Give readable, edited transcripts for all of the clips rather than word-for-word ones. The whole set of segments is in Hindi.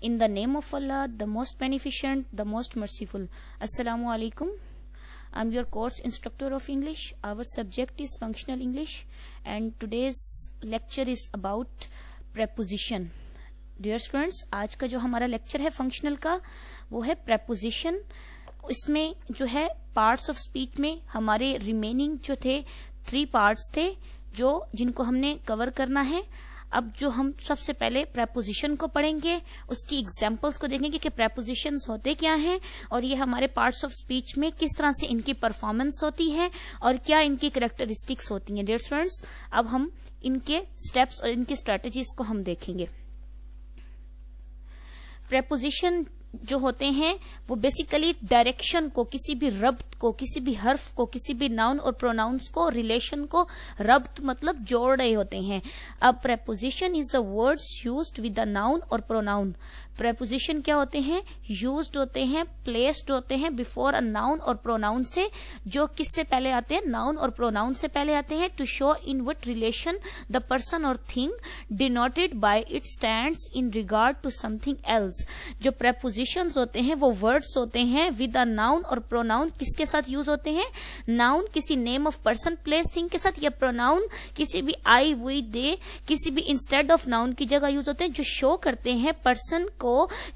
In the name of Allah, the most beneficent, the most merciful. Assalamu alaikum. I'm your course instructor of English. Our subject is functional English and today's lecture is about preposition. Dear students, आज का जो हमारा लेक्चर है फंक्शनल का वो है preposition. इसमें जो है पार्ट्स ऑफ स्पीच में हमारे रिमेनिंग जो थे 3 पार्ट्स थे जिनको हमने कवर करना है. अब जो हम सबसे पहले प्रेपोजिशन को पढ़ेंगे, उसकी एग्जांपल्स को देखेंगे कि प्रेपोजिशंस होते क्या हैं और ये हमारे पार्ट्स ऑफ स्पीच में किस तरह से इनकी परफॉर्मेंस होती है और क्या इनकी कैरेक्टरिस्टिक्स होती हैं. डियर स्टूडेंट्स, अब हम इनके स्टेप्स और इनकी स्ट्रेटजीज को हम देखेंगे. प्रेपोजिशन जो होते हैं वो बेसिकली डायरेक्शन को, किसी भी रब्त को, किसी भी हर्फ को, किसी भी नाउन और प्रोनाउंस को, रिलेशन को रब्त मतलब जोड़ रहे होते हैं. अब preposition is a words used with the noun और प्रोनाउन. प्रेपोजिशन क्या होते हैं? यूज्ड होते हैं, प्लेस्ड होते हैं बिफोर अ नाउन और प्रोनाउन से, जो किससे पहले आते हैं? नाउन और प्रोनाउन से पहले आते हैं. To show in what relation the person और thing denoted by it stands in regard to something else. जो प्रेपोजिशंस होते हैं वो वर्ड्स होते हैं विद अ नाउन और प्रोनाउन. किसके साथ यूज होते हैं? नाउन किसी name of person, place, thing के साथ, या प्रोनाउन किसी भी आई, वी, दे, किसी भी इंस्टेड ऑफ नाउन की जगह यूज होते हैं, जो शो करते हैं पर्सन को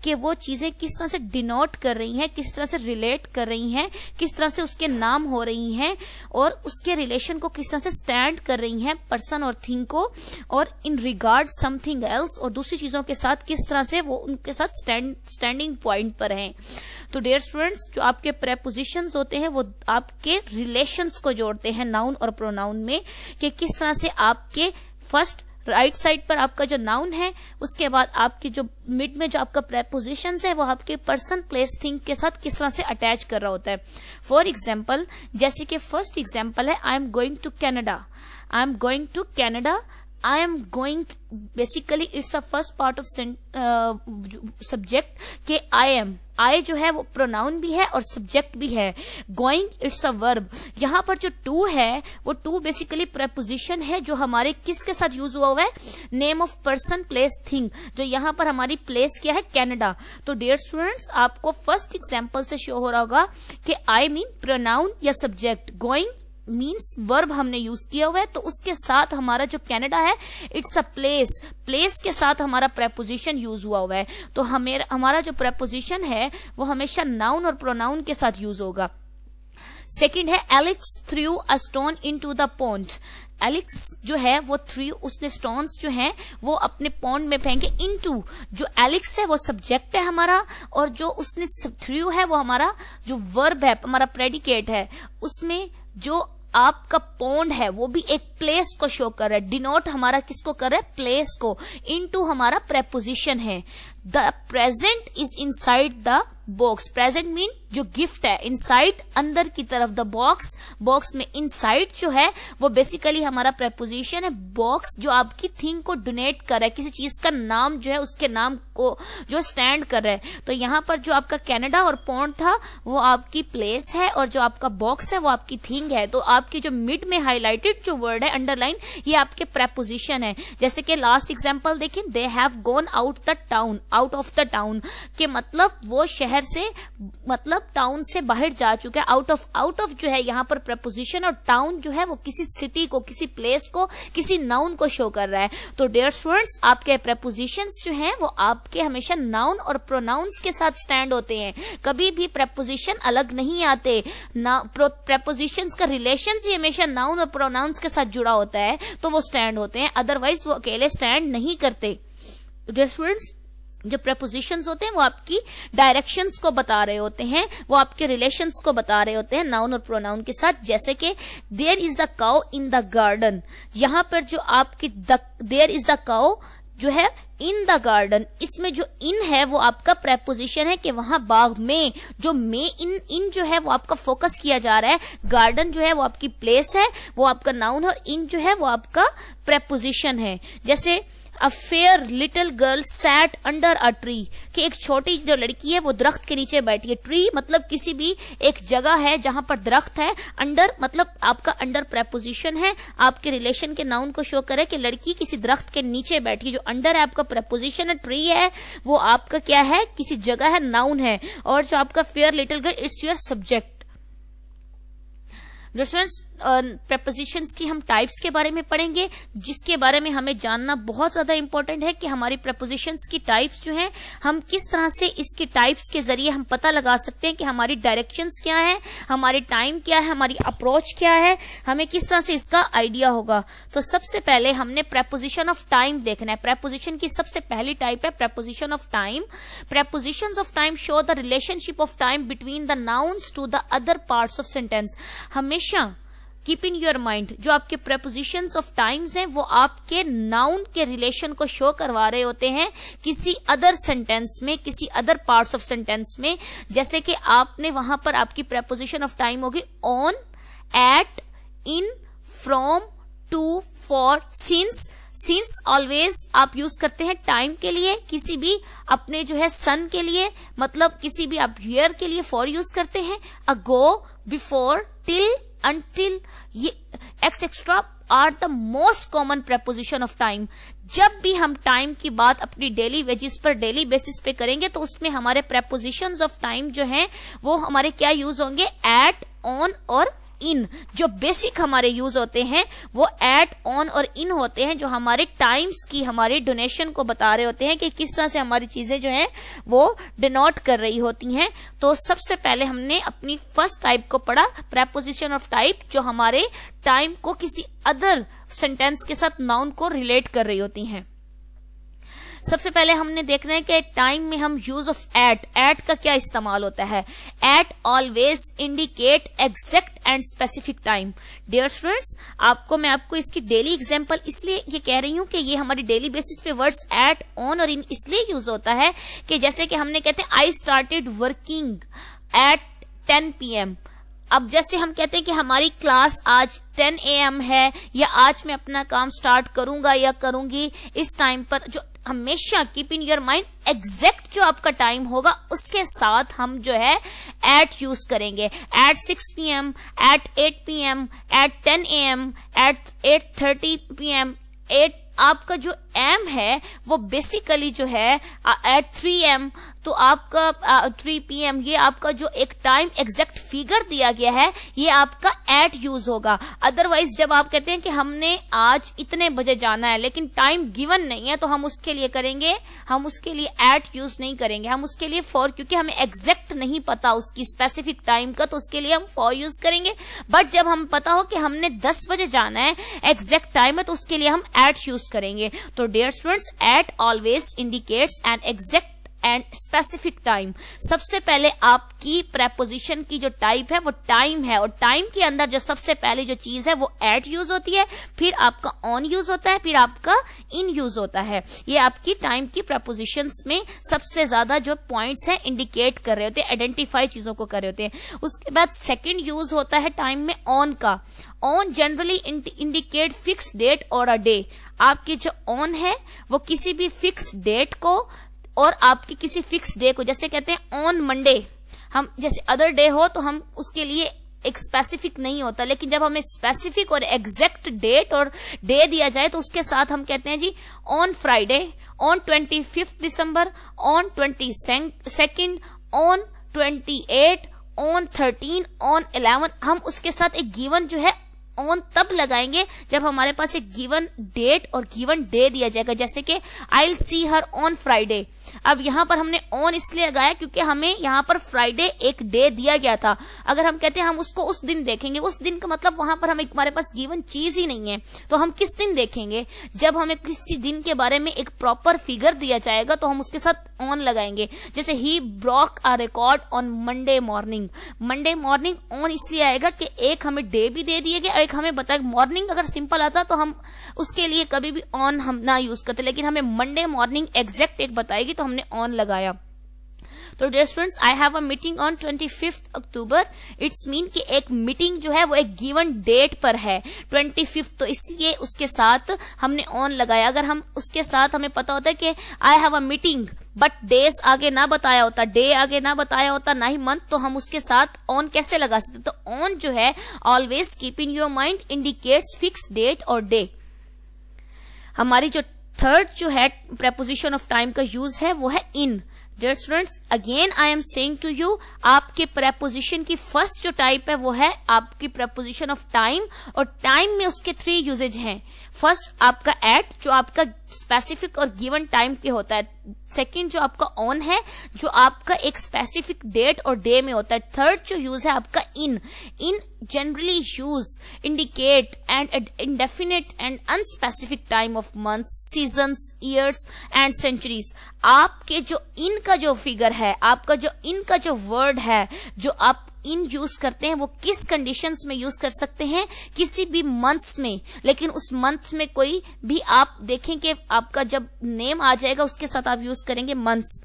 कि वो चीजें किस तरह से डिनोट कर रही हैं, किस तरह से रिलेट कर रही हैं, किस तरह से उसके नाम हो रही हैं और उसके रिलेशन को किस तरह से स्टैंड कर रही हैं पर्सन और थिंग को, और इन रिगार्ड समथिंग एल्स, और दूसरी चीजों के साथ किस तरह से वो उनके साथ स्टैंडिंग पॉइंट पर हैं. तो डियर स्टूडेंट्स, जो आपके प्रेपोजिशंस होते हैं वो आपके रिलेशंस को जोड़ते हैं नाउन और प्रोनाउन में, कि किस तरह से आपके फर्स्ट राइट साइड पर आपका जो नाउन है, उसके बाद आपके जो मिड में जो आपका प्रेपोजिशन है वो आपके पर्सन, प्लेस, थिंग के साथ किस तरह से अटैच कर रहा होता है. फॉर एग्जाम्पल, जैसे कि फर्स्ट एग्जाम्पल है I am going to Canada. I am going to Canada. I am going, basically it's a first part of subject के आई एम. आई जो है वो प्रोनाउन भी है और सब्जेक्ट भी है. Going it's a verb. यहाँ पर जो टू है वो टू बेसिकली प्रेपोजिशन है जो हमारे किसके साथ यूज हुआ है? Name of person, place, thing. जो यहाँ पर हमारी प्लेस क्या है? कैनेडा. तो डियर स्टूडेंट्स, आपको फर्स्ट एग्जाम्पल से शो हो रहा होगा कि आई मीन प्रोनाउन या सब्जेक्ट, गोइंग मीन्स वर्ब हमने यूज किया हुआ है, तो उसके साथ हमारा जो कैनेडा है इट्स अ प्लेस. प्लेस के साथ हमारा प्रेपोजिशन यूज हुआ है. तो हमारा जो प्रेपोजिशन है वो हमेशा नाउन और प्रोनाउन के साथ यूज होगा. सेकंड है Alex through a stone into the pond. Alex जो है वो उसने स्टोन्स जो हैं वो अपने पॉन्ड में फेंके. इनटू, जो एलेक्स है वो सब्जेक्ट है हमारा, और जो उसने थ्रू है वो हमारा जो वर्ब है, हमारा प्रेडिकेट है. उसमें जो आपका पॉन्ड है वो भी एक प्लेस को शो कर रहा है. डिनोट हमारा किसको कर रहा है? प्लेस को. इनटू हमारा प्रेपोजिशन है. The present is inside the box. Present mean जो गिफ्ट है, इनसाइड अंदर की तरफ, द बॉक्स, बॉक्स में. इनसाइड जो है वो बेसिकली हमारा प्रेपोजिशन है. बॉक्स जो आपकी थिंग को डोनेट कर रहा है, किसी चीज का नाम जो है उसके नाम को जो स्टैंड कर रहा है. तो यहाँ पर जो आपका कैनेडा और पॉन्ड था वो आपकी प्लेस है, और जो आपका बॉक्स है वो आपकी थिंग है. तो आपकी जो मिड में हाईलाइटेड जो वर्ड है, अंडरलाइन, ये आपके प्रेपोजिशन है. जैसे कि लास्ट एग्जाम्पल देखें, they have gone out the town, out of the town के मतलब वो शहर से, मतलब टाउन से बाहर जा चुका है. आउट ऑफ जो है यहाँ पर प्रेपोजिशन, और टाउन जो है वो किसी सिटी को, किसी प्लेस को, किसी नाउन को शो कर रहा है. तो डियर स्टूडेंट्स, आपके प्रेपोजिशंस जो हैं वो आपके हमेशा नाउन और प्रोनाउंस के साथ स्टैंड होते हैं. कभी भी प्रेपोजिशन अलग नहीं आते. प्रेपोजिशंस का रिलेशन ही हमेशा नाउन और प्रोनाउंस के साथ जुड़ा होता है, तो वो स्टैंड होते हैं, अदरवाइज वो अकेले स्टैंड नहीं करते. डियर स्टूडेंट्स, जो प्रेपोजिशंस होते हैं वो आपकी डायरेक्शंस को बता रहे होते हैं, वो आपके रिलेशंस को बता रहे होते हैं नाउन और प्रोनाउन के साथ. जैसे कि there is a cow in the garden. यहाँ पर जो आपकी देयर इज अ काउ जो है इन द गार्डन, इसमें जो इन है वो आपका प्रेपोजिशन है कि वहां बाग में. जो में इन जो है वो आपका फोकस किया जा रहा है. गार्डन जो है वो आपकी प्लेस है, वो आपका नाउन है, और इन जो है वो आपका प्रेपोजिशन है. जैसे a fair little girl sat under a tree, कि एक छोटी जो लड़की है वो दरख्त के नीचे बैठी है। ट्री मतलब किसी भी एक जगह है जहां पर दरख्त है। अंडर मतलब आपका अंडर प्रेपोजिशन है, आपके रिलेशन के नाउन को शो करे कि लड़की किसी दरख्त के नीचे बैठी है। जो अंडर है आपका प्रेपोजिशन है, ट्री है वो आपका क्या है, किसी जगह है, नाउन है। और जो आपका fair little girl it's your subject. Students prepositions की हम टाइप्स के बारे में पढ़ेंगे, जिसके बारे में हमें जानना बहुत ज्यादा इंपॉर्टेंट है कि हमारी प्रेपोजिशंस की टाइप्स जो हैं, हम किस तरह से इसके टाइप्स के जरिए हम पता लगा सकते हैं कि हमारी डायरेक्शंस क्या है, हमारी टाइम क्या है, हमारी अप्रोच क्या है, हमें किस तरह से इसका आइडिया होगा। तो सबसे पहले हमने प्रेपोजिशन ऑफ टाइम देखना है। प्रेपोजिशन की सबसे पहली टाइप है preposition of time. Prepositions of time show the relationship of time between the nouns to the other parts of sentence. हमेशा कीप इन योर माइंड, जो आपके प्रेपोजिशंस ऑफ टाइम्स हैं वो आपके नाउन के रिलेशन को शो करवा रहे होते हैं किसी अदर सेंटेंस में, किसी अदर पार्ट्स ऑफ सेंटेंस में। जैसे कि आपने वहां पर आपकी प्रेपोजिशन ऑफ टाइम होगी on, at, in, from, to, for, since. Since always आप यूज करते हैं टाइम के लिए, किसी भी अपने जो है सन के लिए, मतलब किसी भी आप ईयर के लिए फॉर यूज करते हैं। अगो, बिफोर, टिल, until, ये etcetera are the most common preposition of time. जब भी हम टाइम की बात अपनी डेली वेजिस पर, डेली बेसिस पे करेंगे तो उसमें हमारे प्रेपोजिशंस ऑफ टाइम जो हैं वो हमारे क्या यूज होंगे, एट, ऑन और इन। जो बेसिक हमारे यूज होते हैं वो एट, ऑन और इन होते हैं, जो हमारे टाइम्स की हमारे डोनेशन को बता रहे होते हैं कि किस तरह से हमारी चीजें जो हैं वो डिनोट कर रही होती हैं। तो सबसे पहले हमने अपनी फर्स्ट टाइप को पढ़ा, प्रेपोजिशन ऑफ टाइप, जो हमारे टाइम को किसी अदर सेंटेंस के साथ नाउन को रिलेट कर रही होती हैं। सबसे पहले हमने देखना है कि टाइम में हम यूज ऑफ एट, एट का क्या इस्तेमाल होता है। At always indicate exact and specific time. Dear students, मैं आपको इसकी डेली एग्जांपल इसलिए ये कह रही हूं कि ये हमारी डेली बेसिस पे वर्ड्स एट, ऑन और इन इसलिए यूज होता है कि जैसे कि हमने कहते हैं I started working at 10 PM। अब जैसे हम कहते हैं कि हमारी क्लास आज 10 AM है, या आज मैं अपना काम स्टार्ट करूंगा या करूंगी इस टाइम पर। जो हमेशा keep in your mind exact जो आपका टाइम होगा उसके साथ हम जो है एट यूज करेंगे। At 6 PM, at 8 PM, at 10 AM, at 8:30 PM, at आपका जो एम है वो बेसिकली जो है एट 3 AM, तो आपका 3 PM, ये आपका जो एक टाइम एग्जैक्ट फिगर दिया गया है ये आपका एट यूज होगा। अदरवाइज जब आप कहते हैं कि हमने आज इतने बजे जाना है लेकिन टाइम गिवन नहीं है, तो हम उसके लिए करेंगे, हम उसके लिए एट यूज नहीं करेंगे, हम उसके लिए फॉर, क्योंकि हमें एग्जैक्ट नहीं पता उसकी स्पेसिफिक टाइम का, तो उसके लिए हम फॉर यूज करेंगे। बट जब हम पता हो कि हमने 10 बजे जाना है, एग्जैक्ट टाइम है, तो उसके लिए हम एट यूज करेंगे। तो dear students, at always indicates an exact and specific time. सबसे पहले आपकी प्रेपोजिशन की जो टाइप है वो टाइम है, और टाइम के अंदर जो सबसे पहले जो चीज है वो एट यूज होती है, फिर आपका ऑन यूज होता है, फिर आपका इन यूज होता है। ये आपकी टाइम की प्रेपोजिशंस में सबसे ज्यादा जो पॉइंट्स हैं इंडिकेट कर रहे होते हैं, आइडेंटिफाई चीजों को कर रहे होते हैं। उसके बाद सेकेंड यूज होता है टाइम में ऑन का। On generally indicate fix date और अ डे। आपकी जो ऑन है वो किसी भी फिक्स डेट को और आपकी किसी फिक्स डे को, जैसे कहते हैं ऑन मंडे, हम जैसे अदर डे हो तो हम उसके लिए एक स्पेसिफिक नहीं होता, लेकिन जब हमें स्पेसिफिक और एग्जैक्ट डेट और डे दिया जाए तो उसके साथ हम कहते हैं जी on Friday, on 25 December, on 22nd, on 28, on 13, on 11। हम उसके साथ एक गिवन जो है ऑन तब लगाएंगे जब हमारे पास एक गिवन डेट और गिवन डे दिया जाएगा, जैसे कि I will see her on Friday. अब यहां पर हमने ऑन इसलिए लगाया क्योंकि हमें यहां पर फ्राइडे एक डे दिया गया था। अगर हम कहते हैं हम उसको उस दिन देखेंगे, उस दिन का मतलब वहां पर हमारे पास गिवन चीज ही नहीं है, तो हम किस दिन देखेंगे? जब हमें किसी दिन के बारे में एक प्रॉपर फिगर दिया जाएगा तो हम उसके साथ ऑन लगाएंगे। जैसे he broke a record on Monday morning. Monday morning on इसलिए आएगा कि एक हमें डे भी दे दिया गया, एक हमें बताया। मॉर्निंग अगर सिंपल आता तो हम उसके लिए कभी भी ऑन हम ना यूज करते, लेकिन हमें मंडे मॉर्निंग एग्जैक्ट एक बताएगी तो हमने ऑन लगाया। तो dear students, I have a meeting on 25 October. It's mean कि एक मीटिंग जो है वो एक गिवन डेट पर है 25, तो इसलिए उसके साथ हमने ऑन लगाया। अगर हम उसके साथ हमें पता होता है कि आई have a meeting but days आगे ना बताया होता, डे आगे ना बताया होता, ना ही मंथ, तो हम उसके साथ ऑन कैसे लगा सकते? तो ऑन जो है always keep in your mind indicates fix date और डे। हमारी जो थर्ड जो है प्रेपोजिशन ऑफ टाइम का यूज है वो है in. Dear students, again I am saying to you, आपके प्रेपोजिशन की फर्स्ट जो टाइप है वो है आपकी प्रेपोजिशन ऑफ टाइम, और टाइम में उसके 3 यूजेज हैं। फर्स्ट आपका एट, जो आपका स्पेसिफिक और गिवन टाइम के होता है। सेकंड जो आपका ऑन है, जो आपका एक स्पेसिफिक डेट और डे में होता है। थर्ड जो यूज है आपका in generally use indicate and indefinite and unspecific time of months, seasons, years and centuries. आपके जो इन का जो फिगर है, आपका जो इन का जो वर्ड है, जो आप इन यूज करते हैं, वो किस कंडीशंस में यूज कर सकते हैं? किसी भी मंथ्स में, लेकिन उस मंथ में कोई भी आप देखें कि आपका जब नेम आ जाएगा उसके साथ आप यूज करेंगे मंथ्स।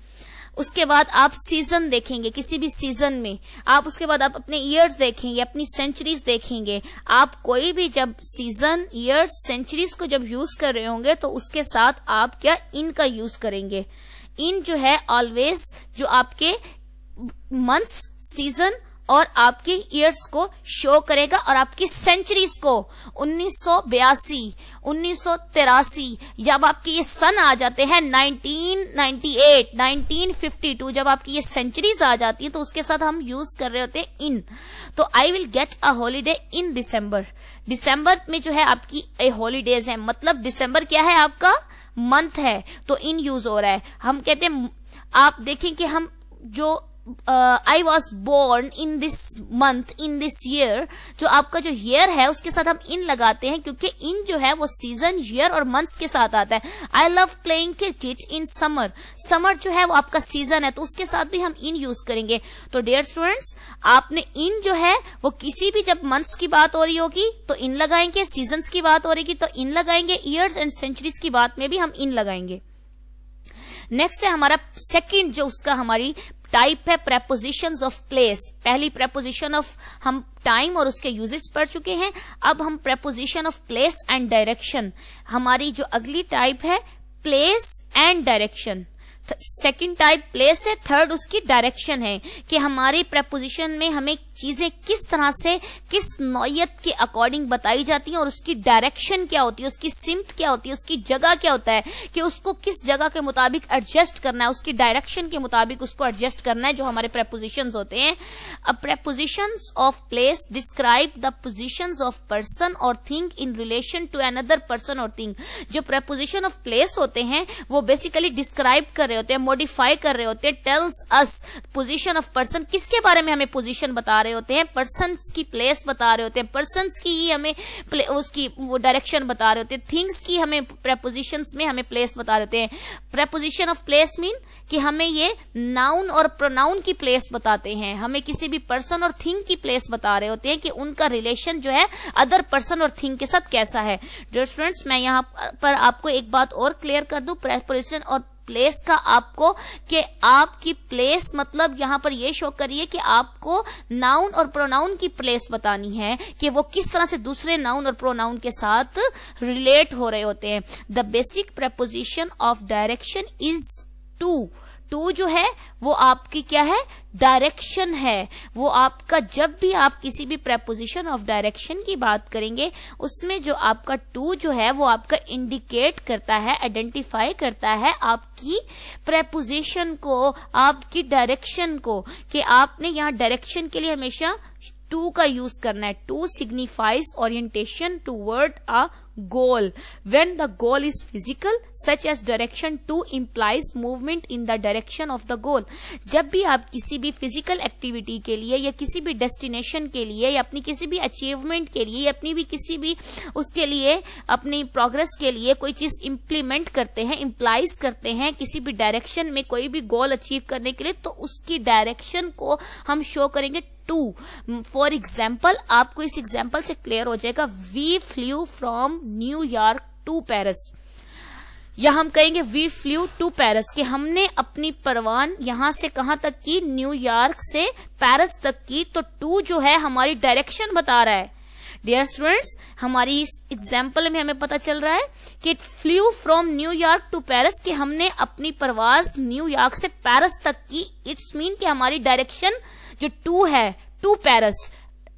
उसके बाद आप सीजन देखेंगे किसी भी सीजन में, आप उसके बाद आप अपने ईयर्स देखेंगे, अपनी सेंचुरीज देखेंगे। आप कोई भी जब सीजन, ईयर्स, सेंचुरीज को जब यूज कर रहे होंगे तो उसके साथ आप क्या इन का यूज करेंगे। इन जो है ऑलवेज जो आपके मंथ्स, सीजन और आपके ईयर्स को शो करेगा, और आपकी सेंचुरीज को 1982, 1983, जब आपके ये सन आ जाते हैं 1998, 1952, जब आपकी ये सेंचुरीज आ जाती है तो उसके साथ हम यूज कर रहे होते हैं इन। तो I will get a holiday in December. दिसंबर में जो है आपकी हॉलीडेज है, मतलब दिसंबर क्या है आपका मंथ है, तो इन यूज हो रहा है। हम कहते हैं, आप देखें कि हम जो I was born in this month, in this year, जो आपका जो year है उसके साथ हम in लगाते हैं, क्योंकि in जो है वो season, year और months के साथ आता है। I love playing cricket in summer, summer जो है वो आपका season है, तो उसके साथ भी हम in यूज करेंगे। तो dear students, आपने in जो है वो किसी भी जब months की बात हो रही होगी तो in लगाएंगे, seasons की बात हो रही तो in लगाएंगे, years and centuries की बात में भी हम in लगाएंगे। नेक्स्ट है हमारा सेकंड जो उसका हमारी टाइप है प्रेपोजिशंस ऑफ प्लेस। पहली प्रेपोजिशन ऑफ हम टाइम और उसके यूजेस पढ़ चुके हैं, अब हम preposition of place and direction. हमारी जो अगली टाइप है place and direction. Second type place है, थर्ड उसकी डायरेक्शन है, कि हमारी प्रेपोजिशन में हमें चीजें किस तरह से, किस नौयत के अकॉर्डिंग बताई जाती हैं, और उसकी डायरेक्शन क्या होती है, उसकी सिमत क्या होती है, उसकी जगह क्या होता है, कि उसको किस जगह के मुताबिक एडजस्ट करना है, उसकी डायरेक्शन के मुताबिक उसको एडजस्ट करना है, जो हमारे प्रेपोजिशंस होते हैं। अब prepositions of place describe the positions of person और thing in relation to another person और थिंग। जो प्रेपोजिशन ऑफ प्लेस होते हैं वो बेसिकली डिस्क्राइब कर होते हैं, मॉडिफाई कर रहे होते हैं, tells us position of person. किसके बारे में हमें पोजीशन बता रहे होते हैं? पर्सन्स की प्लेस बता रहे होते हैं, पर्सन्स की ही हमें उसकी वो डायरेक्शन बता रहे होते हैं, थिंग्स की हमें प्रेपोजिशंस में हमें प्लेस बता रहे होते हैं। प्रेपोजिशन ऑफ प्लेस मीन कि हमें ये नाउन और प्रोनाउन की प्लेस बताते हैं, हमें किसी भी पर्सन और थिंग की प्लेस बता रहे होते हैं कि उनका रिलेशन जो है अदर पर्सन और थिंग के साथ कैसा है। डियर स्टूडेंट्स, मैं यहाँ पर आपको एक बात और क्लियर कर दूं प्रेपोजिशन और प्लेस का आपको, कि आपकी प्लेस मतलब यहां पर यह शो करिए कि आपको नाउन और प्रोनाउन की प्लेस बतानी है कि वो किस तरह से दूसरे नाउन और प्रोनाउन के साथ रिलेट हो रहे होते हैं। The basic preposition of direction is to. To जो है वो आपकी क्या है? डायरेक्शन है। वो आपका जब भी आप किसी भी प्रेपोजिशन ऑफ डायरेक्शन की बात करेंगे उसमें जो आपका टू जो है वो आपका इंडिकेट करता है, आइडेंटिफाई करता है आपकी प्रेपोजिशन को, आपकी डायरेक्शन को, कि आपने यहाँ डायरेक्शन के लिए हमेशा टू का यूज करना है। To signifies orientation toward a goal. When the goal is physical, such as direction to implies movement in the direction of the goal. जब भी आप किसी भी फिजिकल एक्टिविटी के लिए या किसी भी डेस्टिनेशन के लिए या अपनी किसी भी अचीवमेंट के लिए या अपनी भी किसी भी उसके लिए अपनी प्रोग्रेस के लिए कोई चीज इंप्लीमेंट करते हैं, इंप्लाइज करते हैं किसी भी डायरेक्शन में कोई भी गोल अचीव करने के लिए, तो उसकी डायरेक्शन को हम शो करेंगे टू। फॉर एग्जाम्पल, आपको इस एग्जाम्पल से क्लियर हो जाएगा, we flew from New York to Paris. या हम कहेंगे वी फ्लू टू पेरिस, कि हमने अपनी परवान यहां से कहां तक की, न्यूयॉर्क से पेरिस तक की। तो टू जो है हमारी डायरेक्शन बता रहा है। डियर स्टूडेंट्स, हमारी इस एग्जाम्पल में हमें पता चल रहा है कि it flew from New York to Paris, कि हमने अपनी परवाज न्यूयॉर्क से पेरिस तक की। इट्स मीन कि हमारी डायरेक्शन जो टू है, टू पेरिस,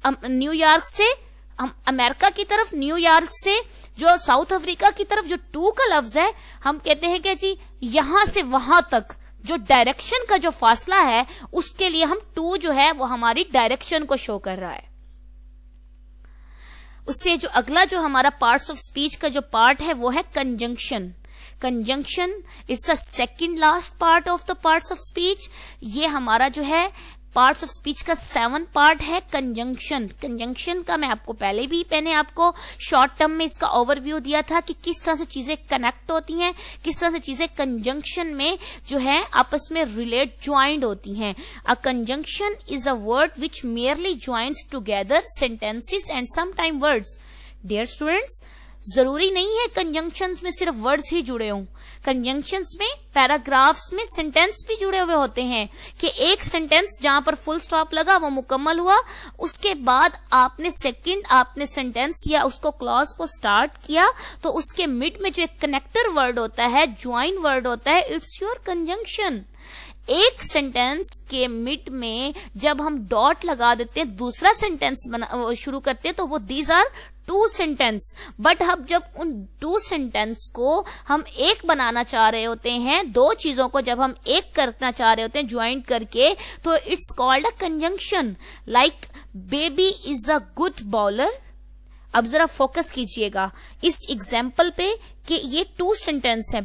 न्यूयॉर्क से हम अमेरिका की तरफ, न्यूयॉर्क से जो साउथ अफ्रीका की तरफ जो टू का लफ्ज है, हम कहते हैं कि जी यहां से वहां तक जो डायरेक्शन का जो फासला है, उसके लिए हम टू जो है वो हमारी डायरेक्शन को शो कर रहा है। उससे जो अगला जो हमारा पार्ट्स ऑफ स्पीच का जो पार्ट है वो है conjunction. Conjunction it's a second last part of the parts of speech. ये हमारा जो है पार्ट्स ऑफ स्पीच का 7 पार्ट है कंजंक्शन। कंजंक्शन का मैंने आपको शॉर्ट टर्म में इसका ओवरव्यू दिया था कि किस तरह से चीजें कनेक्ट होती हैं, किस तरह से चीजें कंजंक्शन में जो है आपस में रिलेट ज्वाइंड होती हैं। A conjunction is a word which merely joins together sentences and sometime words. Dear students, जरूरी नहीं है कंजंक्शंस में सिर्फ वर्ड्स ही जुड़े हों। कंजंक्शंस में पैराग्राफ्स में सेंटेंस भी जुड़े हुए होते हैं कि एक सेंटेंस जहां पर फुल स्टॉप लगा वो मुकम्मल हुआ, उसके बाद आपने सेंटेंस या उसको क्लॉज को स्टार्ट किया, तो उसके मिड में जो एक कनेक्टर वर्ड होता है, ज्वाइन वर्ड होता है, इट्स योर कंजंक्शन। एक सेंटेंस के मिड में जब हम डॉट लगा देते हैं, दूसरा सेंटेंस शुरू करते हैं, तो वो these are two sentence. But अब जब उन टू सेंटेंस को हम एक बनाना चाह रहे होते हैं, दो चीजों को जब हम एक करना चाह रहे होते हैं ज्वाइंट करके, तो it's called a conjunction. Like baby is a good bowler. अब जरा फोकस कीजिएगा इस एग्जाम्पल पे कि ये टू सेंटेंस है।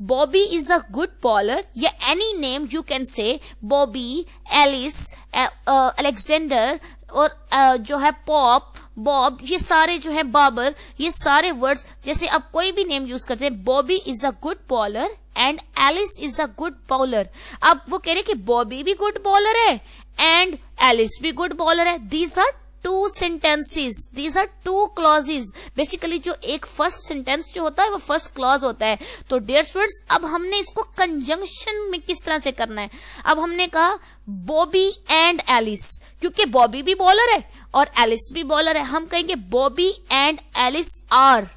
Bobby is a good bowler, या any name you can say, Bobby, Alice, Alexander, और जो है पॉप, बॉब, ये सारे जो है बाबर, ये सारे वर्ड्स जैसे आप कोई भी नेम यूज करते हैं, Bobby is a good bowler and Alice is a good bowler. अब वो कह रहे कि बॉबी भी गुड बॉलर है एंड एलिस भी गुड बॉलर है। These are two sentences, these are two clauses. Basically जो एक फर्स्ट सेंटेंस जो होता है वो फर्स्ट क्लॉज होता है। तो डियर स्टूडेंट्स, अब हमने इसको कंजंक्शन में किस तरह से करना है। अब हमने कहा बॉबी एंड एलिस, क्योंकि बॉबी भी बॉलर है और एलिस भी बॉलर है। हम कहेंगे Bobby and Alice are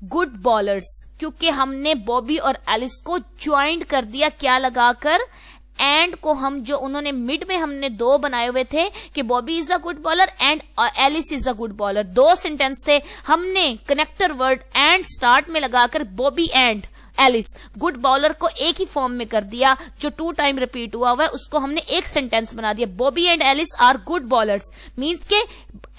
good bowlers, क्योंकि हमने बॉबी और एलिस को ज्वाइंट कर दिया, क्या लगाकर, एंड को। हम जो उन्होंने मिड में हमने दो बनाए हुए थे कि Bobby is a good bowler and Alice is a good bowler, दो सेंटेंस थे। हमने कनेक्टर वर्ड एंड स्टार्ट में लगाकर Bobby and Alice good bowler को एक ही फॉर्म में कर दिया, जो 2 टाइम रिपीट हुआ है उसको हमने एक सेंटेंस बना दिया। Bobby and Alice are good bowlers means के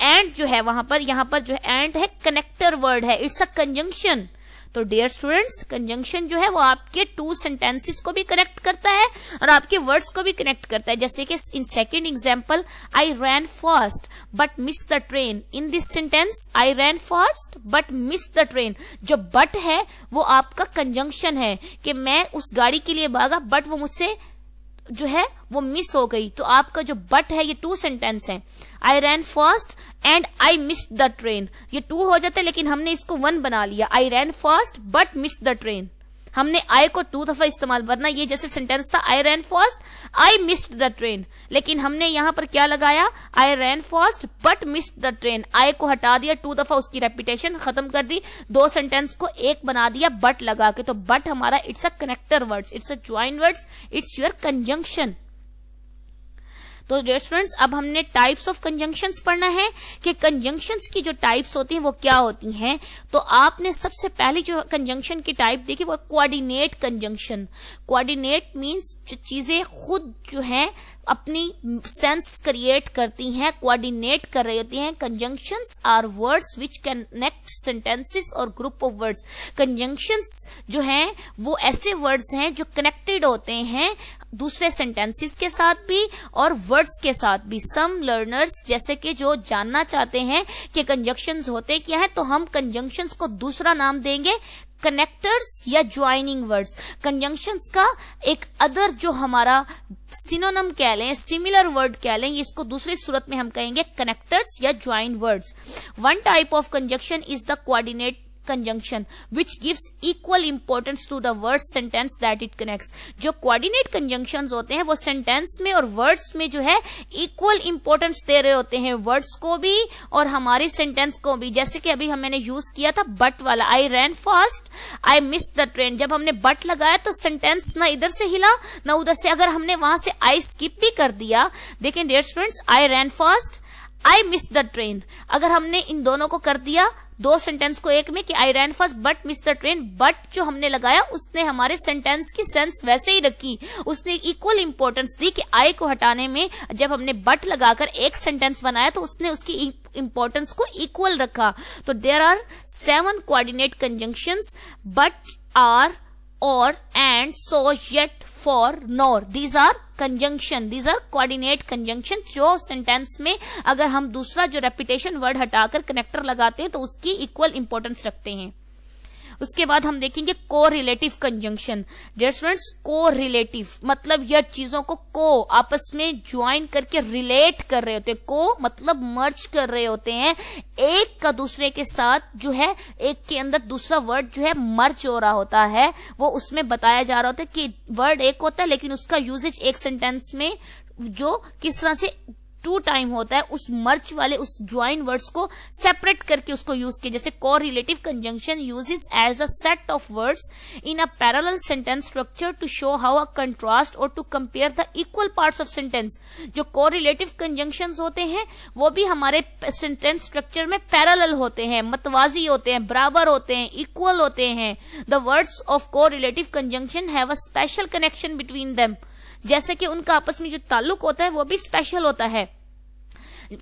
एंड जो है वहां पर, यहां पर जो एंड है कनेक्टर वर्ड है, इट्स अ कंजंक्शन। तो डियर स्टूडेंट्स, कंजंक्शन जो है वो आपके टू सेंटेंसेस को भी कनेक्ट करता है और आपके वर्ड्स को भी कनेक्ट करता है। जैसे कि in second example, I ran fast but miss the train. In this sentence I ran fast but miss the train, जो बट है वो आपका कंजंक्शन है कि मैं उस गाड़ी के लिए भागा बट वो मुझसे जो है वो मिस हो गई। तो आपका जो बट है ये टू सेंटेंस है। I ran fast and I missed the train, ये 2 हो जाता है लेकिन हमने इसको 1 बना लिया। I ran fast but missed the train, हमने आई को 2 दफा इस्तेमाल, वरना ये जैसे सेंटेंस था I ran fast I missed the train, लेकिन हमने यहां पर क्या लगाया, I ran fast but missed the train. I को हटा दिया, 2 दफा उसकी रेपिटेशन खत्म कर दी, 2 सेंटेंस को एक बना दिया बट लगा के। तो बट हमारा it's a connector words, it's a join words, it's your conjunction. तो डियर स्टूडेंट्स, अब हमने टाइप्स ऑफ कंजंक्शंस पढ़ना है कि कंजंक्शंस की जो टाइप्स होती हैं वो क्या होती हैं। तो आपने सबसे पहली जो कंजंक्शन की टाइप देखी वो कोऑर्डिनेट कंजंक्शन। कोऑर्डिनेट मींस जो चीजें खुद जो हैं अपनी सेंस क्रिएट करती हैं, कोऑर्डिनेट कर रही होती हैं। Conjunctions are words which connect sentences और ग्रुप ऑफ वर्ड्स। कंजंक्शंस जो हैं वो ऐसे वर्ड्स हैं जो कनेक्टेड होते हैं दूसरे सेंटेंसेस के साथ भी और वर्ड्स के साथ भी। सम लर्नर्स जैसे कि जो जानना चाहते हैं कि कंजंक्शंस होते क्या है, तो हम कंजंक्शंस को दूसरा नाम देंगे कनेक्टर्स या ज्वाइनिंग वर्ड्स। कंजंक्शंस का एक अदर जो हमारा सिनोनिम कह लें, सिमिलर वर्ड कह लें, इसको दूसरी सूरत में हम कहेंगे कनेक्टर्स या join words. One type of conjunction is the coordinate conjunction which gives equal importance to the word sentence that it connects। जो coordinate conjunctions होते हैं वो sentence में और words में जो है equal importance दे रहे होते हैं, words को भी और हमारी sentence को भी। जैसे कि अभी मैंने यूज किया था but वाला, I ran fast, I missed the train। जब हमने but लगाया तो sentence ना इधर से हिला ना उधर से। अगर हमने वहां से I skip भी कर दिया, देखें dear students, I ran fast, I missed the train, अगर हमने इन दोनों को कर दिया दो सेंटेंस को एक में कि I ran fast but missed the train, but जो हमने लगाया उसने हमारे सेंटेंस की सेंस वैसे ही रखी, उसने इक्वल इंपॉर्टेंस दी कि I को हटाने में जब हमने बट लगाकर एक सेंटेंस बनाया तो उसने उसकी इंपॉर्टेंस को इक्वल रखा। तो there are 7 coordinate conjunctions, but, or, or, and, so, yet, for, nor, these are conjunction, these are coordinate conjunction जो सेंटेंस में अगर हम दूसरा जो रेपिटेशन वर्ड हटाकर कनेक्टर लगाते हैं तो उसकी इक्वल इंपॉर्टेंस रखते हैं। उसके बाद हम देखेंगे correlative conjunction. Dear students, correlative मतलब यह चीजों को को आपस में ज्वाइन करके रिलेट कर रहे होते हैं। को मतलब मर्ज कर रहे होते हैं, एक का दूसरे के साथ जो है, एक के अंदर दूसरा वर्ड जो है मर्ज हो रहा होता है। वो उसमें बताया जा रहा होता है कि वर्ड एक होता है लेकिन उसका यूजेज एक सेंटेंस में जो किस तरह से 2 टाइम होता है, उस मर्ज वाले उस ज्वाइन वर्ड्स को सेपरेट करके उसको यूज किया। जैसे correlative conjunction uses as a set of words in a parallel sentence structure to show how a contrast और to compare the equal parts of sentence. जो कोरिलेटिव कंजंक्शंस होते हैं वो भी हमारे सेंटेंस स्ट्रक्चर में पैरेलल होते हैं, मतवाजी होते हैं, बराबर होते हैं, इक्वल होते हैं। The words of correlative conjunction have a special connection between them, जैसे कि उनका आपस में जो ताल्लुक होता है वो भी स्पेशल होता है।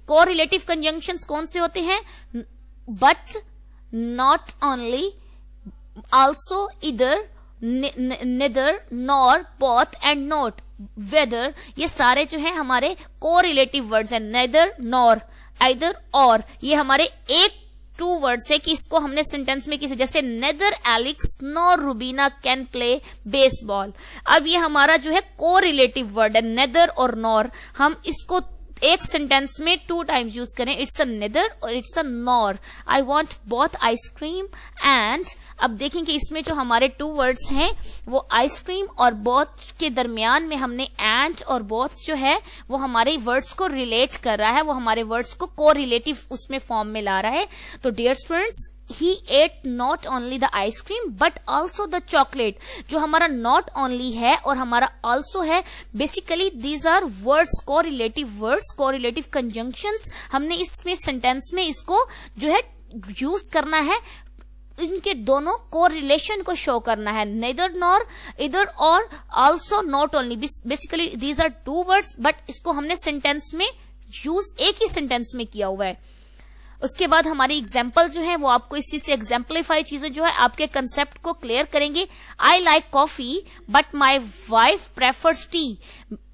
कोरिलेटिव कंजंक्शंस कौन से होते हैं? But, not only, also, either, neither, nor, both and not, whether, ये सारे जो है हमारे कोरिलेटिव वर्ड्स हैं। नेदर, नॉर, आइदर, और, ये हमारे एक 2 वर्ड्स है कि इसको हमने सेंटेंस में किसी, जैसे neither Alex nor Rubina can play baseball. अब ये हमारा जो है कोरिलेटिव वर्ड है, नेदर और नॉर। हम इसको एक सेंटेंस में 2 टाइम्स यूज करें, इट्स अ नेदर और it's a nor. I want both ice cream and, अब देखेंगे इसमें जो हमारे 2 वर्ड्स हैं वो आइसक्रीम और बोथ के दरमियान में हमने एंड और बोथ जो है वो हमारे वर्ड्स को रिलेट कर रहा है, वो हमारे वर्ड्स को कोरिलेटिव उसमें फॉर्म में ला रहा है। तो dear students, he ate not only the ice cream but also the chocolate। जो हमारा not only है और हमारा also है, basically these are words, correlative words, correlative conjunctions। हमने इसमें सेंटेंस में इसको जो है यूज करना है, इनके दोनों कोरिलेशन को शो करना है। Nether, nor, either, or, also, not only, basically these are 2 words, but इसको हमने सेंटेंस में यूज एक ही सेंटेंस में किया हुआ है। उसके बाद हमारी एग्जाम्पल जो है वो आपको इस चीज से एग्जाम्पलीफाई चीजें जो है आपके कंसेप्ट को क्लियर करेंगे। I like coffee but my wife prefers T.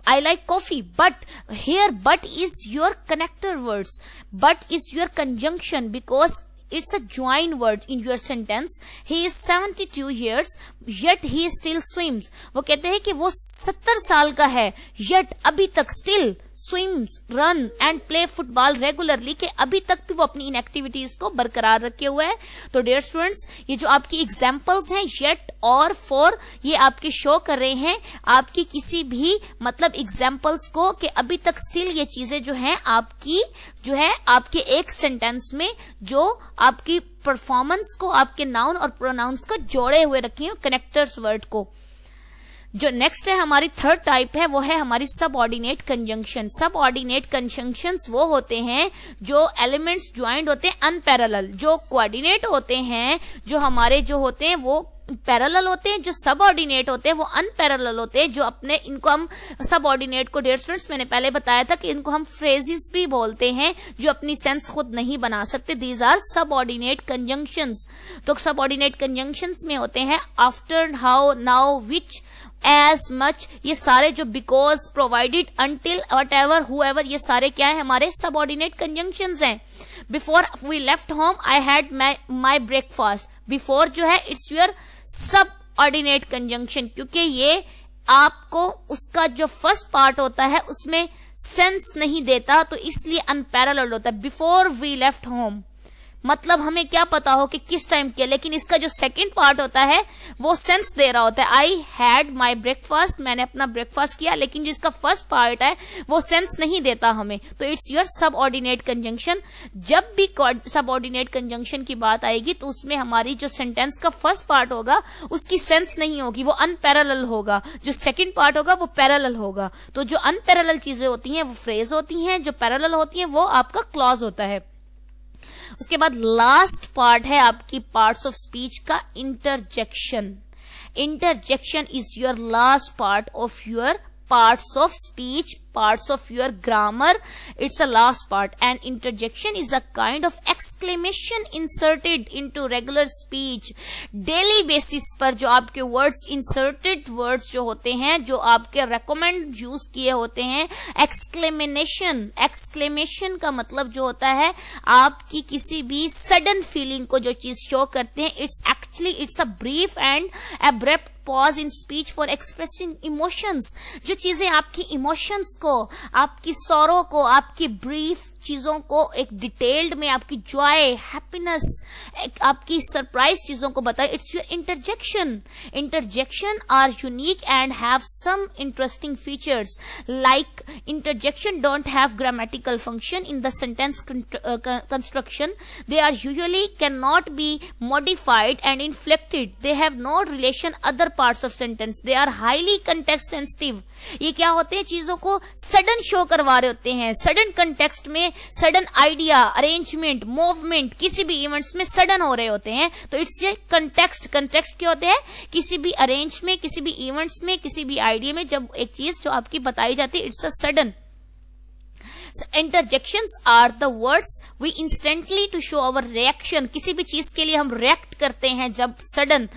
I like coffee, but here but is your connector words. But is your conjunction because it's a join word in your sentence. He is 72 years yet he still swims. वो कहते हैं कि वो 70 साल का है yet अभी तक still swims, run and play football regularly, के अभी तक भी वो अपनी इन एक्टिविटीज को बरकरार रखे हुए है। तो डियर स्टूडेंट्स, ये जो आपकी एग्जाम्पल्स हैं yet और for, ये आपके शो कर रहे हैं आपकी किसी भी मतलब एग्जाम्पल्स को कि अभी तक स्टिल ये चीजें जो हैं आपकी जो है आपके एक सेंटेंस में जो आपकी परफॉर्मेंस को, आपके नाउन और प्रोनाउंस को जोड़े हुए रखी है कनेक्टर्स वर्ड को। जो नेक्स्ट है हमारी थर्ड टाइप है वो है हमारी सबऑर्डिनेट कंजंक्शन। सबऑर्डिनेट कंजंक्शंस वो होते हैं जो एलिमेंट्स ज्वाइंट होते हैं अनपैरेलल। जो कोऑर्डिनेट होते हैं जो हमारे जो होते हैं वो पैरेलल होते हैं, जो सबऑर्डिनेट होते हैं वो अनपैरेलल होते हैं। जो अपने इनको हम सबऑर्डिनेट को डियर स्टूडेंट्स मैंने पहले बताया था कि इनको हम फ्रेजेस भी बोलते हैं जो अपनी सेंस खुद नहीं बना सकते। These are subordinate conjunctions. तो सबऑर्डिनेट कंजंक्शंस में होते हैं after, how, now, which, as much, ये सारे जो because, provided, until, whatever, whoever, ये सारे क्या है हमारे सबऑर्डिनेट कंजंक्शंस हैं। Before we left home I had my breakfast. Before जो है इट्स योर सबऑर्डिनेट कंजंक्शन, क्योंकि ये आपको उसका जो फर्स्ट पार्ट होता है उसमें सेंस नहीं देता तो इसलिए अनपैरेलल होता है। बिफोर वी लेफ्ट होम, मतलब हमें क्या पता हो कि किस टाइम किया, लेकिन इसका जो सेकंड पार्ट होता है वो सेंस दे रहा होता है। आई हैड माई ब्रेकफास्ट, मैंने अपना ब्रेकफास्ट किया, लेकिन जो इसका फर्स्ट पार्ट है वो सेंस नहीं देता हमें, तो इट्स योर सबऑर्डिनेट कंजंक्शन। जब भी सबऑर्डिनेट कंजंक्शन की बात आएगी तो उसमें हमारी जो सेंटेंस का फर्स्ट पार्ट होगा उसकी सेंस नहीं होगी, वो अनपैरेलल होगा। जो सेकंड पार्ट होगा वो पैरेलल होगा। तो जो अनपैरेलल चीजें होती हैं वो फ्रेज होती हैं, जो पैरेलल होती हैं वो आपका क्लॉज होता है। उसके बाद लास्ट पार्ट है आपकी पार्ट्स ऑफ स्पीच का interjection. Interjection is your last part of your parts of speech, parts of your grammar. It's a last part. And interjection is a kind of exclamation inserted into regular speech. Daily basis पर जो आपके words, inserted words जो होते हैं, जो आपके recommend use किए होते हैं, exclamation, exclamation का मतलब जो होता है आपकी किसी भी sudden feeling को जो चीज show करते हैं, it's a brief and abrupt pause in speech for expressing emotions. जो चीजें आपकी इमोशंस को, आपकी सॉरो को, आपकी ब्रीफ चीजों को एक डिटेल्ड में, आपकी जॉय, हैप्पीनेस, आपकी सरप्राइज चीजों को बताए, it's your interjection. Interjection are unique and have some interesting features like interjection don't have grammatical function in the sentence construction, they are usually can not be modified and inflected, they have no relation other parts of sentence, they are highly context sensitive. ये क्या होते हैं, चीजों को सडन शो करवा रहे होते हैं, सडन कंटेक्स्ट में सडन आइडिया, अरेंजमेंट, मूवमेंट किसी भी इवेंट्स में सडन हो रहे होते हैं, तो इट्स ये कंटेक्स्ट। कंटेक्स्ट क्या होते हैं, किसी भी अरेंज में, किसी भी इवेंट्स में, किसी भी आइडिया में जब एक चीज जो आपकी बताई जाती है, it's a sudden. Interjections are the words we instantly to show our reaction. किसी भी चीज के लिए हम रिएक्ट करते हैं जब सडन,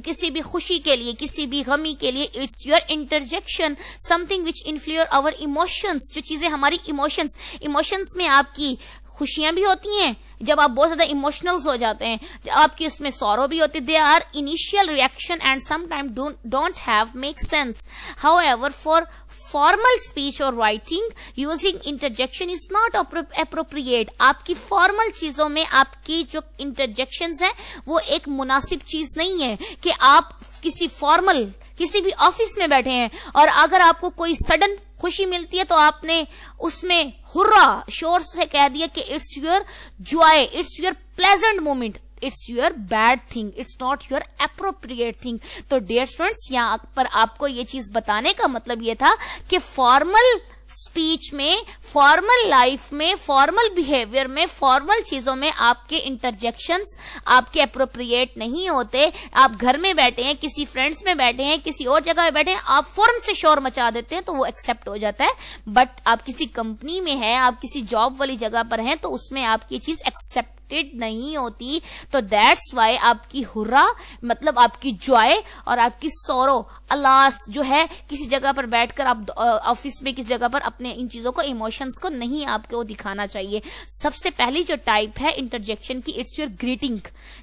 किसी भी खुशी के लिए, किसी भी गमी के लिए, it's your interjection. Something which influence our emotions, जो चीजें हमारी इमोशंस में आपकी खुशियां भी होती हैं, जब आप बहुत ज्यादा इमोशनल्स हो जाते हैं, आपकी उसमें सॉरो भी होती है, they are initial reaction and sometime don't have make sense. However for formal speech और writing using interjection is not appropriate. आपकी फॉर्मल चीजों में आपकी जो इंटरजेक्शंस हैं वो एक मुनासिब चीज नहीं है कि आप किसी भी ऑफिस में बैठे हैं और अगर आपको कोई सडन खुशी मिलती है तो आपने उसमें हुर्रा शोर से कह दिया कि it's your Joy, it's your pleasant moment, it's your bad thing, it's not your appropriate thing. तो डियर स्टूडेंट्स, यहाँ पर आपको ये चीज बताने का मतलब ये था कि फॉर्मल स्पीच में, फॉर्मल लाइफ में, फॉर्मल बिहेवियर में, फॉर्मल चीजों में आपके इंटरजेक्शंस आपके अप्रोप्रिएट नहीं होते। आप घर में बैठे हैं, किसी फ्रेंड्स में बैठे हैं, किसी और जगह बैठे हैं, आप फौरन से शोर मचा देते हैं तो वो एक्सेप्ट हो जाता है। बट आप किसी कंपनी में हैं, आप किसी जॉब वाली जगह पर हैं तो उसमें आपकी चीज एक्सेप्ट नहीं होती। तो दैट्स वाई आपकी हुर्रा मतलब आपकी जॉय और आपकी सौरो, अलास जो है, किसी जगह पर बैठकर आप ऑफिस में किसी जगह पर अपने इन चीजों को, इमोशंस को नहीं आपको दिखाना चाहिए। सबसे पहली जो टाइप है इंटरजेक्शन की, इट्स योर ग्रीटिंग।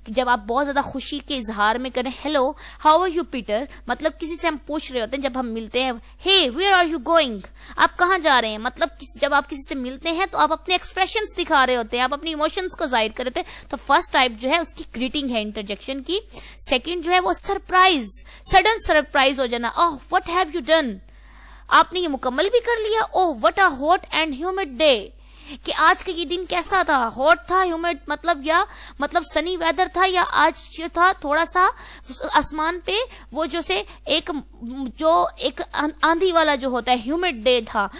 जब आप बहुत ज्यादा खुशी के इजहार में करें, hello how are you Peter, मतलब किसी से हम पूछ रहे होते हैं, जब हम मिलते हैं, हे वेयर आर यू गोइंग, आप कहाँ जा रहे हैं, मतलब जब आप किसी से मिलते हैं तो आप अपने एक्सप्रेशंस दिखा रहे होते हैं, आप अपनी इमोशंस को जाहिर कर रहे थे। तो फर्स्ट टाइप जो है उसकी ग्रीटिंग है इंटरजेक्शन की। सेकंड जो है वो सरप्राइज, सडन सरप्राइज हो जाना, oh what have you done, आपने ये मुकम्मल भी कर लिया, ओह what a hot and humid day, कि आज का ये दिन कैसा था, हॉट था, ह्यूमिड मतलब सनी वेदर था, या आज जो था थोड़ा सा आसमान पे वो जो एक आंधी वाला जो होता है ह्यूमिड डे था।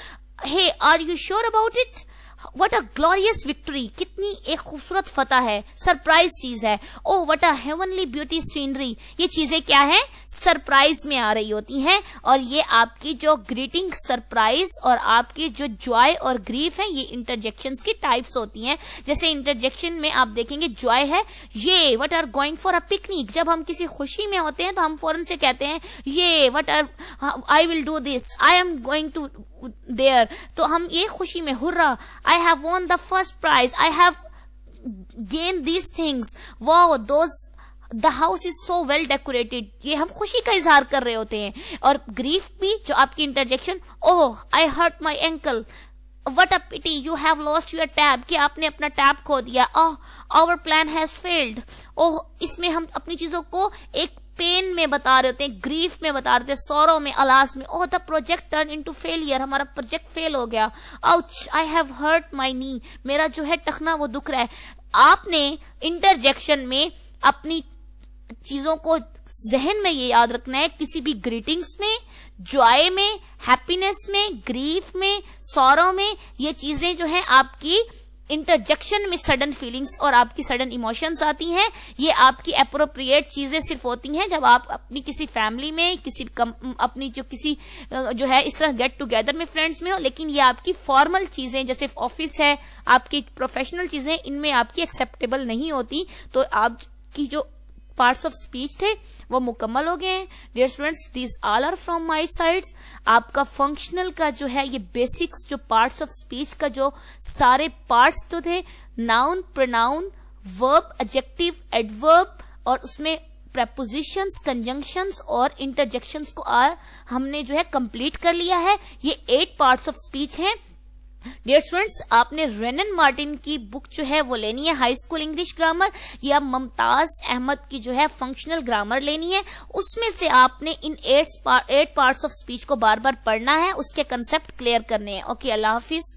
Hey are you sure about it, what a glorious victory, कितनी एक खूबसूरत फतह है, सरप्राइज चीज है। Oh what a heavenly beauty scenery, ये चीजें क्या है, सरप्राइज में आ रही होती हैं। और ये आपकी जो ग्रीटिंग, सरप्राइज और आपकी जो जॉय और ग्रीफ है, ये इंटरजेक्शंस की टाइप्स होती हैं। जैसे इंटरजेक्शन में आप देखेंगे जॉय है, ये what are going for a picnic, जब हम किसी खुशी में होते हैं तो हम फौरन से कहते हैं ये what are I will do this, I am going to there, तो हम ये खुशी में hurrah, I have won the first prize, I have gained these things, wow those the house is so well decorated, ये हम खुशी का इजहार कर रहे होते हैं। और ग्रीफ भी जो आपकी interjection, oh I hurt my ankle, what a pity you have lost your tab, कि आपने अपना टैब खो दिया। Oh our plan has failed, oh इसमें हम अपनी चीजों को एक पेन में बता रहे होते हैं, ग्रीफ में बता रहे होते हैं, सौरों में, अलास में। Oh the project turn into failure, हमारा प्रोजेक्ट फेल हो गया। Ouch I have hurt my knee, मेरा जो है टखना वो दुख रहा है। आपने इंटरजेक्शन में अपनी चीजों को जहन में ये याद रखना है, किसी भी ग्रीटिंग्स में, जॉय में, हैप्पीनेस में, ग्रीफ में, सॉरो में, ये चीजें जो है आपकी इंटरजेक्शन में सडन फीलिंग्स और आपकी सडन इमोशंस आती हैं। ये आपकी अप्रोप्रिएट चीजें सिर्फ होती हैं जब आप अपनी किसी फैमिली में, किसी अपनी जो है इस तरह गेट टुगेदर में फ्रेंड्स में हो, लेकिन ये आपकी फॉर्मल चीजें जैसे ऑफिस है, आपकी प्रोफेशनल चीजें, इनमें आपकी एक्सेप्टेबल नहीं होती। तो आपकी जो पार्ट्स ऑफ स्पीच थे वो मुकम्मल हो गए हैं। Dear students, this all are from my sides. आपका फंक्शनल का जो है ये बेसिक्स, जो पार्ट्स ऑफ स्पीच का जो सारे पार्ट्स तो थे, noun, pronoun, verb, adjective, adverb, और उसमें प्रेपोजिशंस, कंजंक्शंस और इंटरजेक्शंस को हमने जो है कंप्लीट कर लिया है। ये 8 पार्ट्स ऑफ स्पीच हैं। डियर स्टूडेंट्स, आपने रेनन मार्टिन की बुक जो है वो लेनी है, हाई स्कूल इंग्लिश ग्रामर, या मुमताज अहमद की जो है फंक्शनल ग्रामर लेनी है। उसमें से आपने इन 8 पार्ट्स ऑफ स्पीच को बार बार पढ़ना है, उसके कंसेप्ट क्लियर करने हैं। ओके, अल्लाह हाफिज।